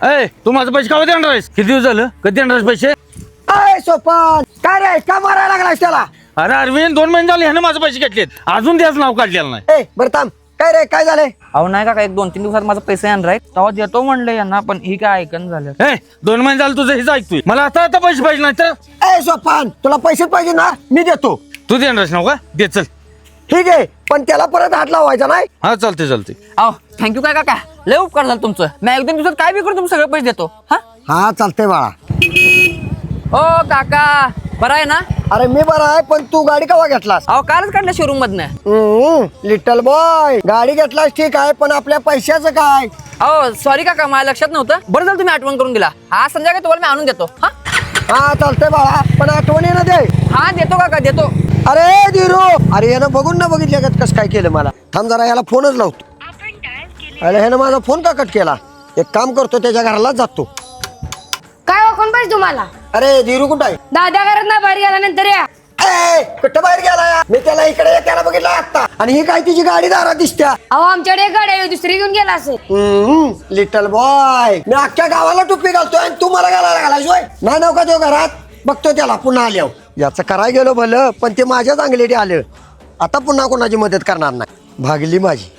ए तू माझं पैसे कवा देणार आहेस? किती दिवस झालं? कधी देणार आहेस पैसे? अय सोपान काय रे का मारायला लागलास त्याला? अरे अरविंद 2 महिने झाले ह्यानं माझं पैसे घेतलेत, अजून त्याचं नाव काढलेलं नाही. ए बरं थांब, काय रे काय झालंय? अहो नाही काका, 1-2-3 दिवसात माझं पैसे येणार आहेत, तेव्हा देतो म्हणलं यांना, पण ही काय ऐकन झालं. ए 2 महिने झालं तुझं हेच ऐकतोय. मला आता पैसे पाहिजे नाही तर ए सोपान तुला पैसे पाहिजे ना, मी देतो. तू देणार आहेस नाव का? दे चल. ठीक आहे, पण त्याला परत हात लावायचा नाही. हा चालते. अहो थँक्यू काय काका, लय उपकार झालं तुमचं. मी 1-2 दिवसात काय बी करून तुमचं सगळे पैसे देतो. हा चालतंय बाळा. ओ काका बरं आहे ना? अरे मी बरा आहे, पण तू गाडी कवा घेतलास? अहो कालच काढलं शोरूम मधनं. लिटल बॉय गाडी घेतलास ठीक आहे, पण आपल्या पैशाचं काय? अहो सॉरी काका, माझ्या लक्षात नव्हतं. बरं झालं तुम्ही आठवण करून दिला. हा संध्याकाळी तुम्हाला मी आणून देतो. हा चालतंय बाळा, पण आठवणी ना दे. हा देतो काका देतो. अरे धीरू, अरे यानं बघून ना बघितलं कसं काय केलं मला. थांब जरा याला फोनच लावतो. अरे ह्यानं माझा फोन का कट केला? एक काम करतो, त्याच्या घरालाच जातो. काय हो, कोण पाहिजे तुम्हाला? अरे धीरू कुठं आहे? दादा घरात ना बाहेर गेल्यानंतर या. ए, कुठं बाहेर गेला? मी त्याला इकडे त्याला बघितलं आता, आणि ही काय तिची गाडी दारात दिसत्या. अहो आमच्याकडे एक गाडी आहे, दुसरी घेऊन गेला असेल. लिटल बॉय, मी अख्ख्या गावाला टोपी घालतोय आणि तू मला घालायला घालायचोय? नाही नव्हता तो घरात, बघतो त्याला पुन्हा आल्यावर. याचं कराय गेलो भलं, पण ते माझ्याच अंगलेडी आलं. आता पुन्हा कोणाची मदत करणार नाही. भागली माझी.